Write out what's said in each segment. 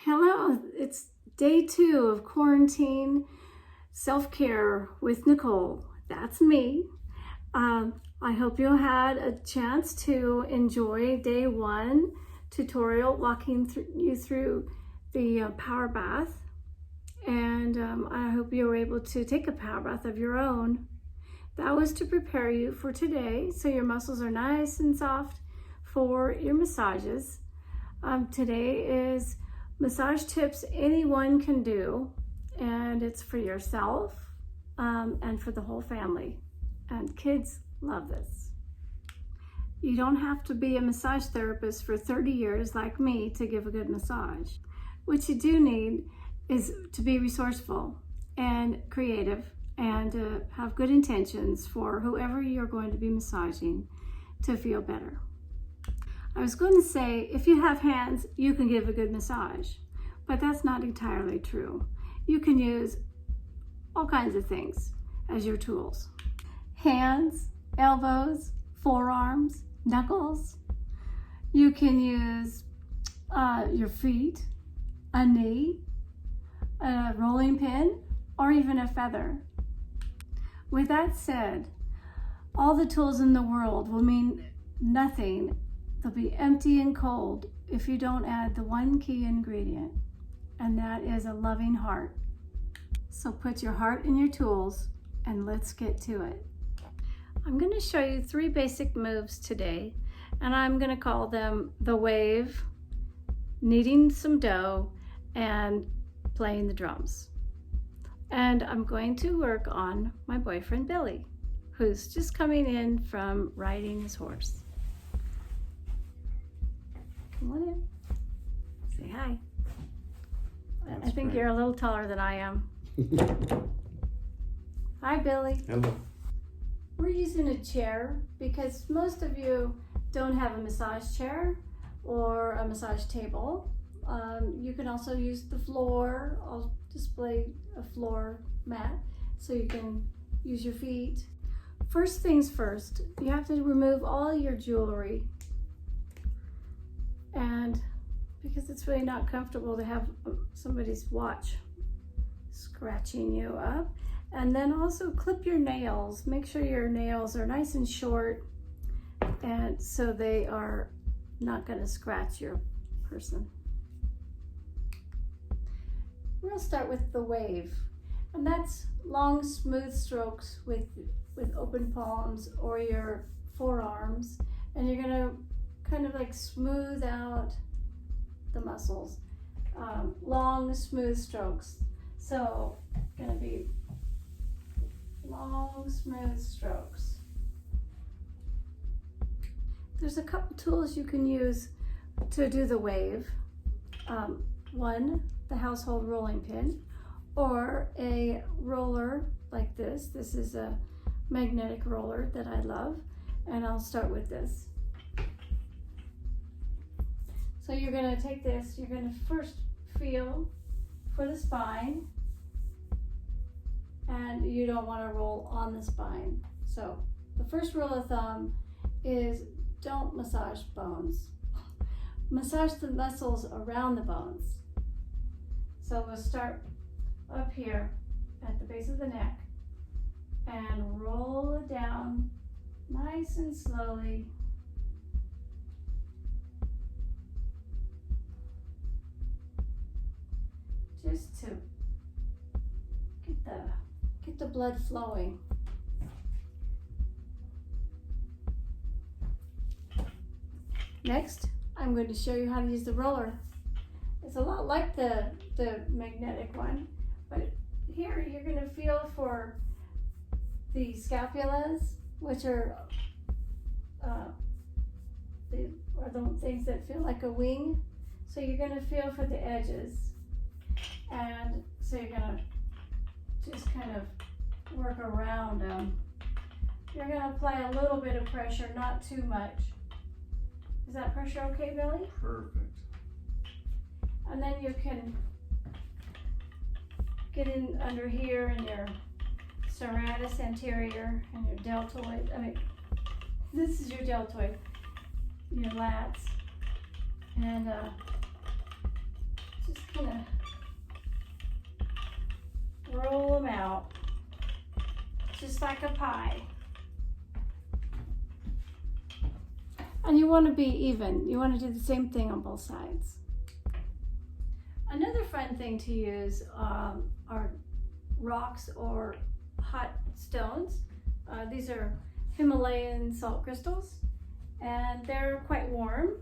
Hello, it's day 2 of quarantine self-care with Nicole. That's me. I hope you had a chance to enjoy day 1 tutorial walking you through the power bath. And I hope you were able to take a power bath of your own. That was to prepare you for today so your muscles are nice and soft for your massages. Today is massage tips anyone can do, and it's for yourself and for the whole family. And kids love this. You don't have to be a massage therapist for 30 years like me to give a good massage. What you do need is to be resourceful and creative and to have good intentions for whoever you're going to be massaging to feel better. I was going to say, if you have hands, you can give a good massage, but that's not entirely true. You can use all kinds of things as your tools. Hands, elbows, forearms, knuckles. You can use your feet, a knee, a rolling pin, or even a feather. With that said, all the tools in the world will mean nothing. They'll be empty and cold if you don't add the one key ingredient, and that is a loving heart. So put your heart in your tools and let's get to it. I'm going to show you 3 basic moves today, and I'm going to call them the wave, kneading some dough, and playing the drums. And I'm going to work on my boyfriend Billy, who's just coming in from riding his horse. Come on in. Say hi. I think you're a little taller than I am. Hi, Billy. Hello. We're using a chair because most of you don't have a massage chair or a massage table. You can also use the floor. I'll display a floor mat so you can use your feet. First things first, you have to remove all your jewelry. And because it's really not comfortable to have somebody's watch scratching you up. And then also clip your nails. Make sure your nails are nice and short, and so they are not going to scratch your person. We'll start with the wave, and that's long, smooth strokes with open palms or your forearms, and you're going to kind of like smooth out the muscles. Long, smooth strokes. So going to be long, smooth strokes. There's a couple tools you can use to do the wave. One, the household rolling pin, or a roller like this. This is a magnetic roller that I love, and I'll start with this. So you're going to take this, you're going to first feel for the spine, and you don't want to roll on the spine. So the first rule of thumb is don't massage bones. Massage the muscles around the bones. So we'll start up here at the base of the neck and roll it down nice and slowly. Just to get the blood flowing. Next, I'm going to show you how to use the roller. It's a lot like the magnetic one, but here you're going to feel for the scapulas, which are the things that feel like a wing. So you're going to feel for the edges. And so you're going to just kind of work around them. You're going to apply a little bit of pressure, not too much. Is that pressure okay, Billy? Perfect. And then you can get in under here in your serratus anterior and your deltoid. This is your deltoid, your lats. And just gonna roll them out just like a pie. And you want to be even. You want to do the same thing on both sides. Another fun thing to use are rocks or hot stones. These are Himalayan salt crystals, and they're quite warm.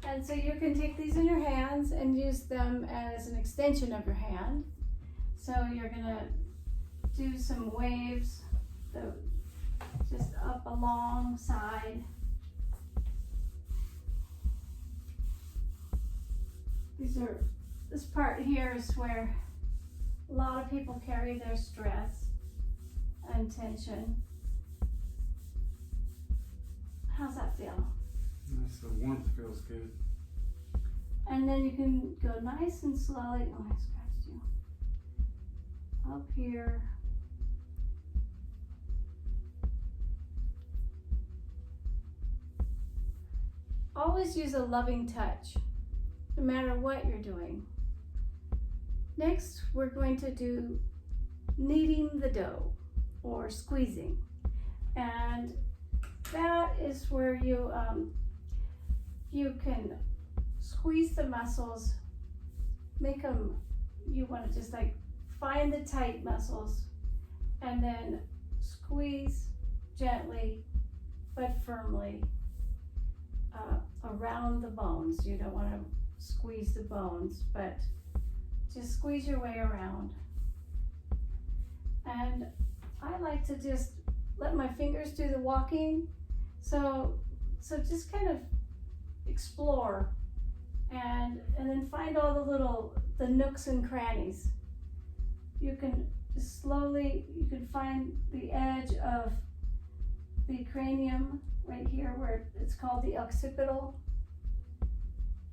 And so you can take these in your hands and use them as an extension of your hand. So you're gonna do some waves just up alongside. This part here is where a lot of people carry their stress and tension. How's that feel? Nice, the warmth feels good. And then you can go nice and slowly. Oh, I scratched you. Up here. Always use a loving touch, no matter what you're doing. Next, we're going to do kneading the dough or squeezing. And that is where you can squeeze the muscles, make them, you want to just like find the tight muscles and then squeeze gently but firmly around the bones. You don't want to squeeze the bones, but just squeeze your way around. And I like to just let my fingers do the walking. So just kind of explore and then find all the nooks and crannies. You can just slowly, you can find the edge of the cranium right here where it's called the occipital.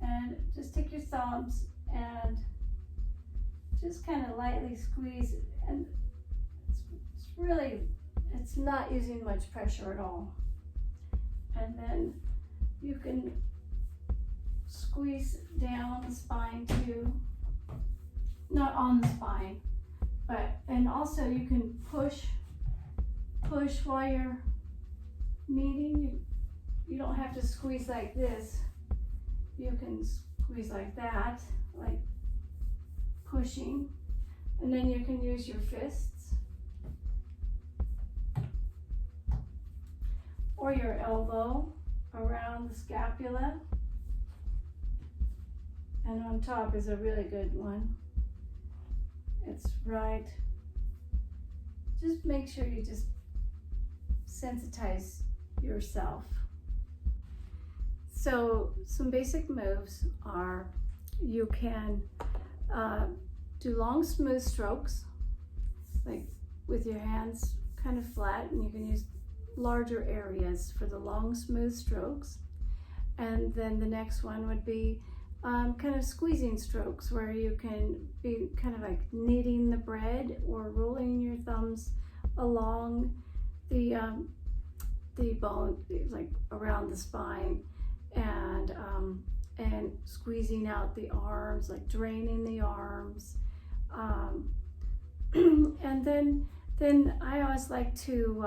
And just take your thumbs and just kind of lightly squeeze, and it's not using much pressure at all. And then you can squeeze down the spine too, not on the spine, and also you can push while you're kneading. You don't have to squeeze like this. You can squeeze like that, like pushing, and then you can use your fists or your elbow around the scapula. And on top is a really good one. It's right. Just make sure you just sensitize yourself. So some basic moves are you can do long smooth strokes, like with your hands kind of flat, and you can use larger areas for the long smooth strokes. And then the next one would be kind of squeezing strokes, where you can be kind of like kneading the bread or rolling your thumbs along the bone, like around the spine, and squeezing out the arms, like draining the arms. And then I always like to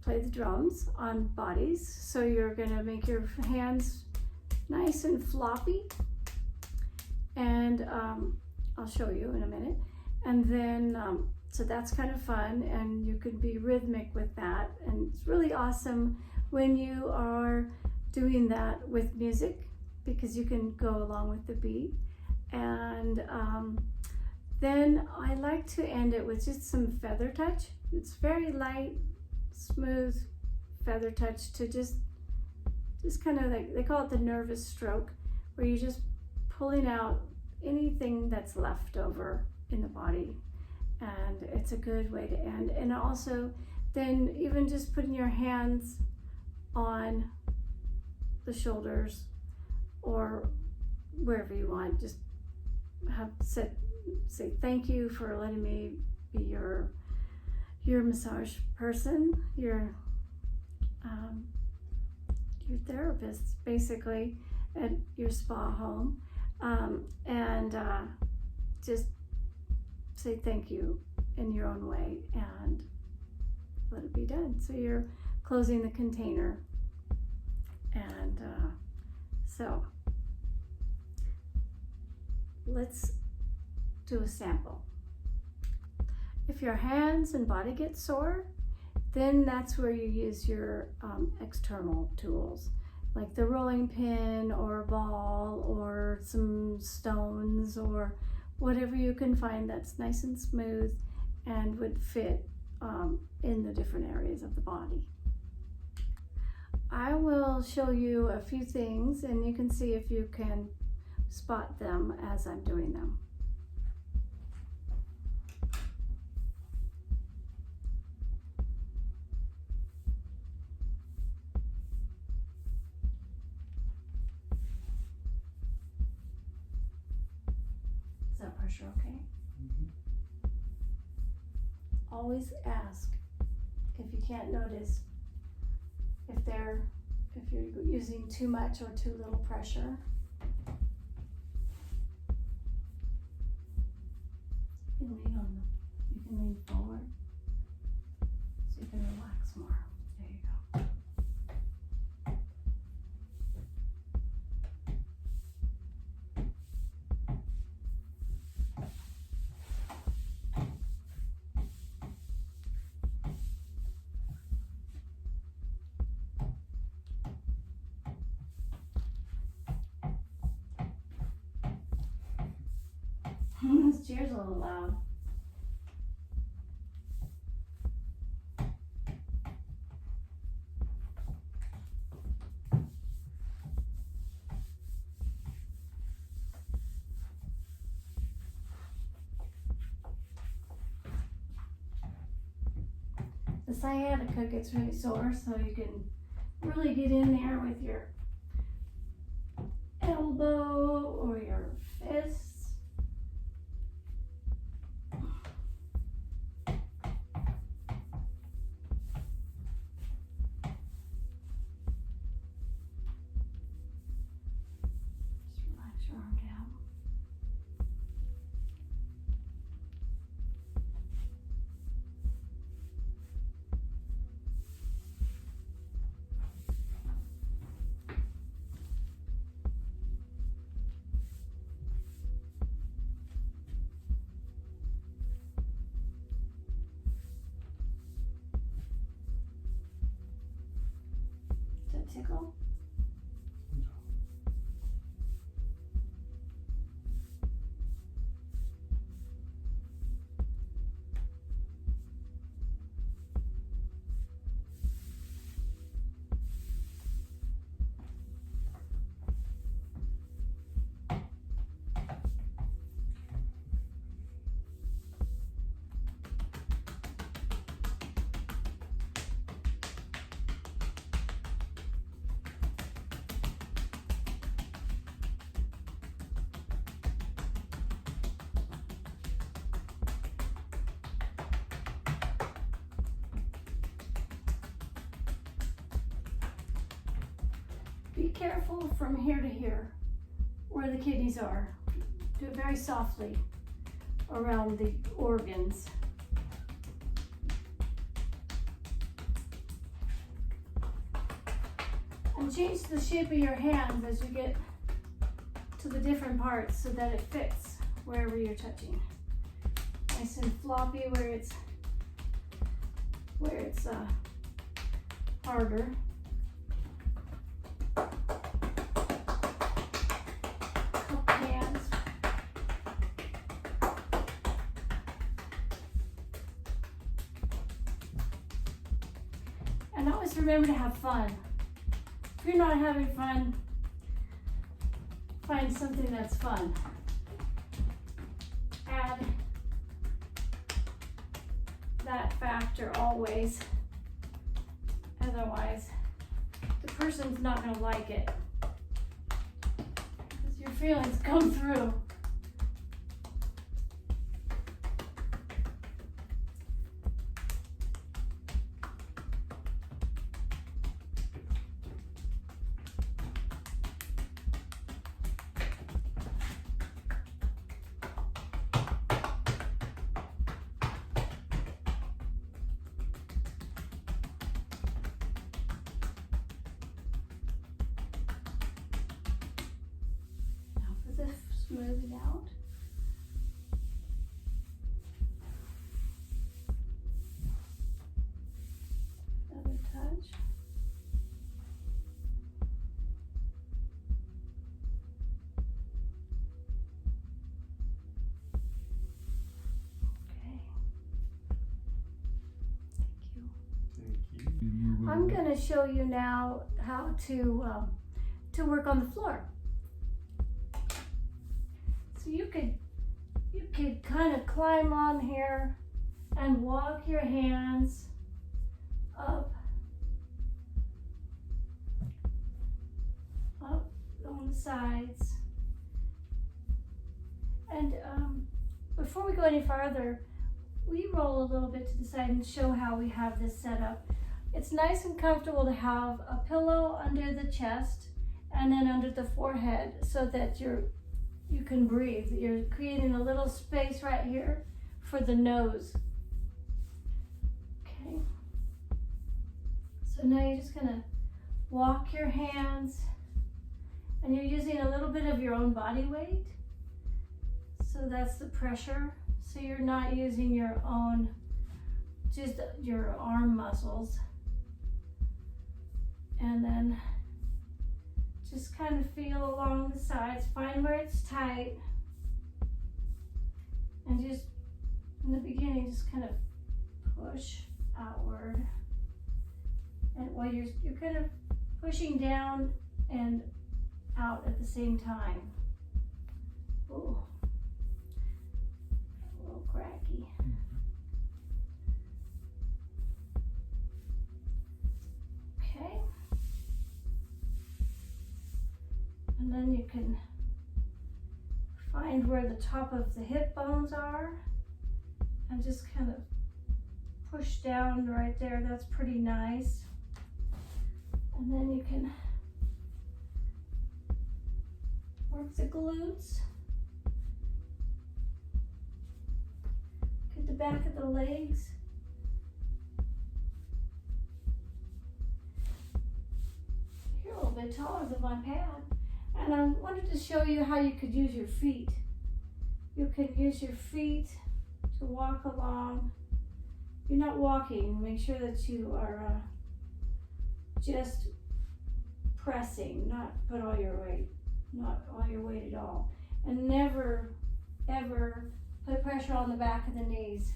play the drums on bodies. So you're gonna make your hands nice and floppy, and I'll show you in a minute. And then so that's kind of fun, and you could be rhythmic with that, and it's really awesome when you are doing that with music, because you can go along with the beat. And then I like to end it with just some feather touch. It's very light, smooth feather touch to just kind of like, they call it the nervous stroke, where you're just pulling out anything that's left over in the body. And it's a good way to end. And also then even just putting your hands on the shoulders or wherever you want, just say thank you for letting me be your massage person, your therapist, basically, at your spa home. and just say thank you in your own way and let it be done. So you're closing the container, and so let's do a sample. If your hands and body get sore, then that's where you use your external tools, like the rolling pin or a ball or some stones or whatever you can find that's nice and smooth and would fit in the different areas of the body. I will show you a few things and you can see if you can spot them as I'm doing them. Is that pressure okay? Always ask if you can't notice if you're using too much or too little pressure. You can lean forward so you can relax more. There you go. This chair's a little loud. The sciatica gets really sore, so you can really get in there with your elbow or your fist. Tickle. Be careful from here to here, where the kidneys are. Do it very softly around the organs. And change the shape of your hands as you get to the different parts so that it fits wherever you're touching. Nice and floppy where it's harder. And always remember to have fun. If you're not having fun, find something that's fun. Add that factor always. Otherwise, the person's not going to like it. Because your feelings come through. smooth it out. Another touch. Okay. Thank you. I'm going to show you now how to work on the floor. So you could kind of climb on here and walk your hands up on the sides. And before we go any farther, we roll a little bit to the side and show how we have this set up. It's nice and comfortable to have a pillow under the chest and then under the forehead so that you can breathe. You're creating a little space right here for the nose. Okay. So now you're just gonna walk your hands, and you're using a little bit of your own body weight. So that's the pressure. So you're not using your own, just your arm muscles. And then just kind of feel along the sides, find where it's tight. And just, in the beginning, just kind of push outward. And while you're kind of pushing down and out at the same time. Ooh, a little cracky. Okay. And then you can find where the top of the hip bones are and just kind of push down right there. That's pretty nice. And then you can work the glutes. Get the back of the legs. You're a little bit taller than my pad. And I wanted to show you how you could use your feet. You can use your feet to walk along. You're not walking. Make sure that you are just pressing, not put all your weight, not all your weight at all. And never, ever put pressure on the back of the knees.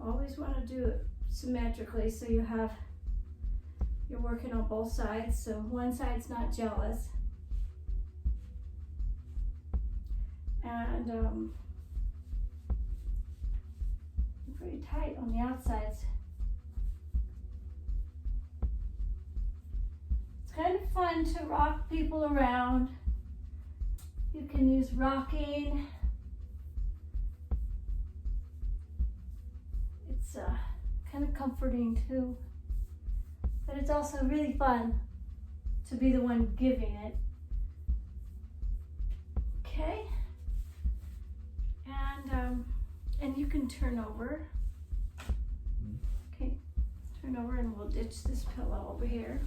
Always want to do it symmetrically so you're working on both sides, so one side's not jealous. And pretty tight on the outsides. It's kind of fun to rock people around. You can use rocking. It's kind of comforting too, but it's also really fun to be the one giving it. Okay, and you can turn over. Okay, turn over and we'll ditch this pillow over here.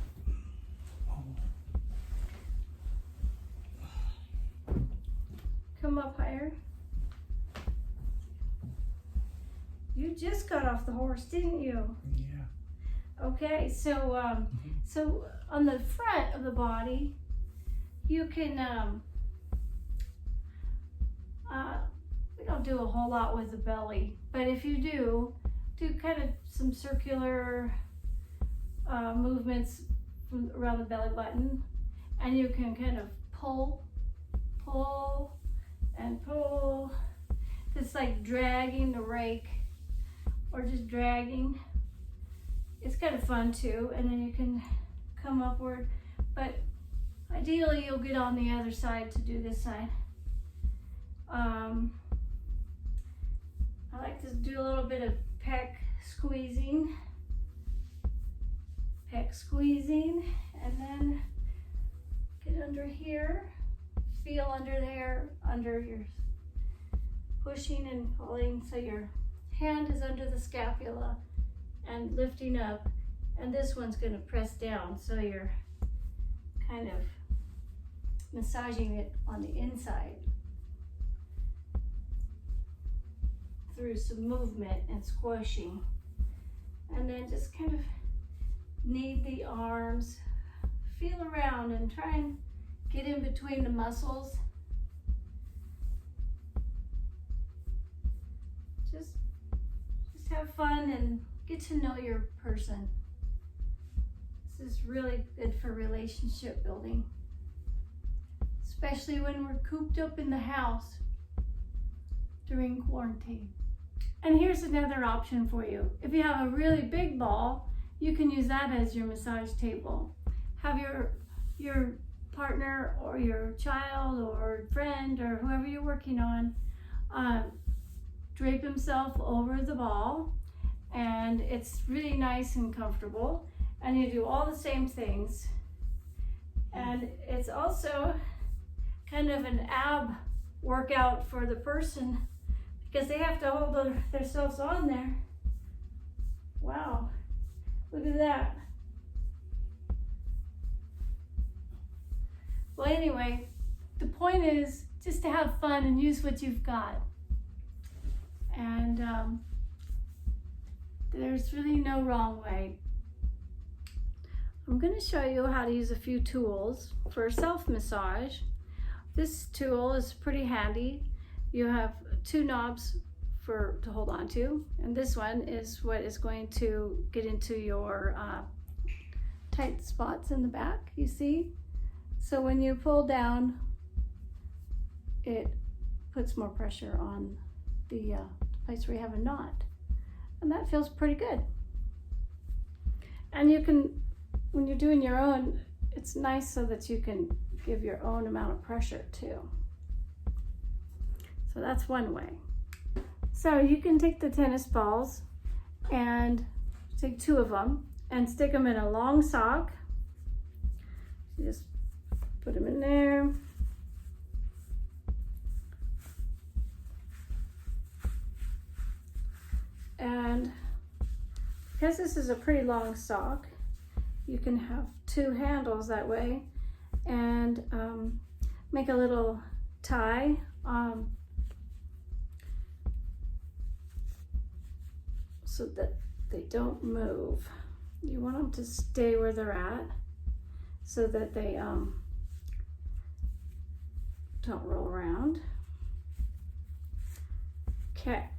Come up higher. You just got off the horse, didn't you? Yeah. Okay, so so on the front of the body, you can we don't do a whole lot with the belly, but if you do kind of some circular movements from around the belly button, and you can kind of pull and pull. It's like dragging the rake, or just dragging. It's kind of fun too, and then you can come upward, but ideally you'll get on the other side to do this side. I like to do a little bit of pec squeezing, and then get under here, feel under there, under your pushing and pulling, so your hand is under the scapula and lifting up, and this one's going to press down, so you're kind of massaging it on the inside through some movement and squishing. And then just kind of knead the arms, feel around and try and get in between the muscles. Just have fun and get to know your person. This is really good for relationship building, especially when we're cooped up in the house during quarantine. And here's another option for you. If you have a really big ball, you can use that as your massage table. Have your partner or your child or friend or whoever you're working on drape himself over the ball, and it's really nice and comfortable, and you do all the same things. And it's also kind of an ab workout for the person, because they have to hold themselves on there. Wow, look at that. Well, anyway, the point is just to have fun and use what you've got. And there's really no wrong way. I'm going to show you how to use a few tools for self-massage. This tool is pretty handy. You have two knobs to hold on to, and this one is what is going to get into your tight spots in the back, you see? So when you pull down, it puts more pressure on the place where you have a knot, and that feels pretty good. And you can, when you're doing your own, it's nice so that you can give your own amount of pressure too. So that's one way. So you can take the tennis balls and take two of them and stick them in a long sock. Just put them in there. And because this is a pretty long sock, you can have two handles that way, and make a little tie. So that they don't move. You want them to stay where they're at so that they don't roll around. Okay.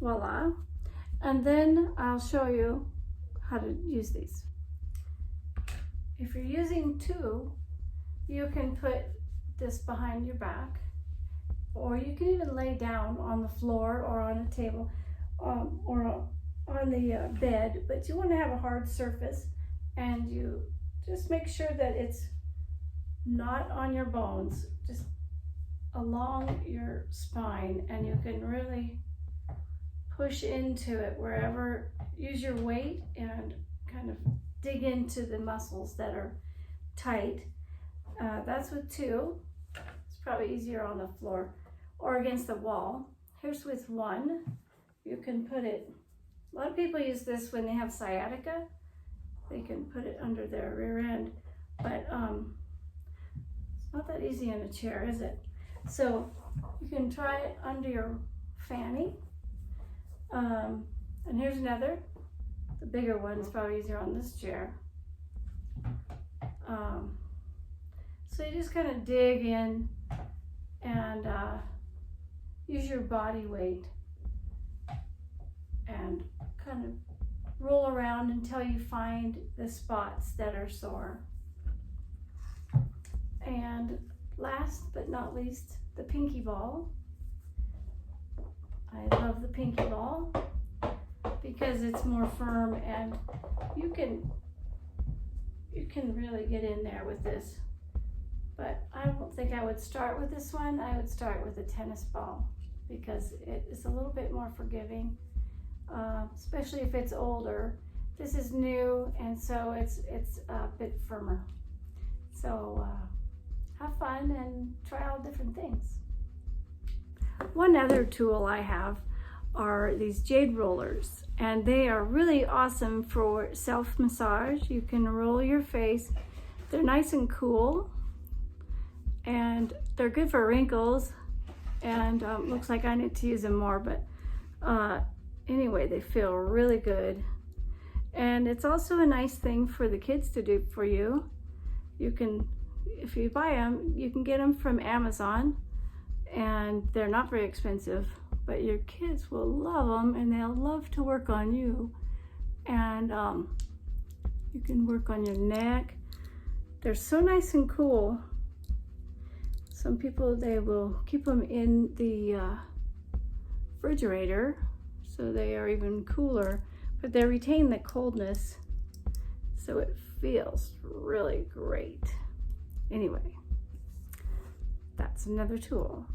Voila. And then I'll show you how to use these. If you're using two, you can put this behind your back, or you can even lay down on the floor or on a table or on the bed, but you want to have a hard surface, and you just make sure that it's not on your bones, just along your spine, and you can really push into it wherever, use your weight and kind of dig into the muscles that are tight. That's with two. It's probably easier on the floor or against the wall. Here's with one. You can put it, a lot of people use this when they have sciatica. They can put it under their rear end, but it's not that easy in a chair, is it? So you can try it under your fanny. And here's another. The bigger one is probably easier on this chair. So you just kind of dig in and use your body weight and kind of roll around until you find the spots that are sore. And last but not least, the pinky ball. I love the pinky ball because it's more firm, and you can really get in there with this. But I don't think I would start with this one. I would start with a tennis ball because it is a little bit more forgiving, especially if it's older. This is new, and so it's a bit firmer. So have fun and try all different things. One other tool I have are these jade rollers, and they are really awesome for self-massage. You can roll your face. They're nice and cool, and they're good for wrinkles, and looks like I need to use them more, but anyway, they feel really good. And it's also a nice thing for the kids to do for you. You can, if you buy them, you can get them from Amazon, and they're not very expensive, but your kids will love them, and they'll love to work on you. And you can work on your neck. They're so nice and cool. Some people, they will keep them in the refrigerator, so they are even cooler, but they retain the coldness, so it feels really great. Anyway, that's another tool.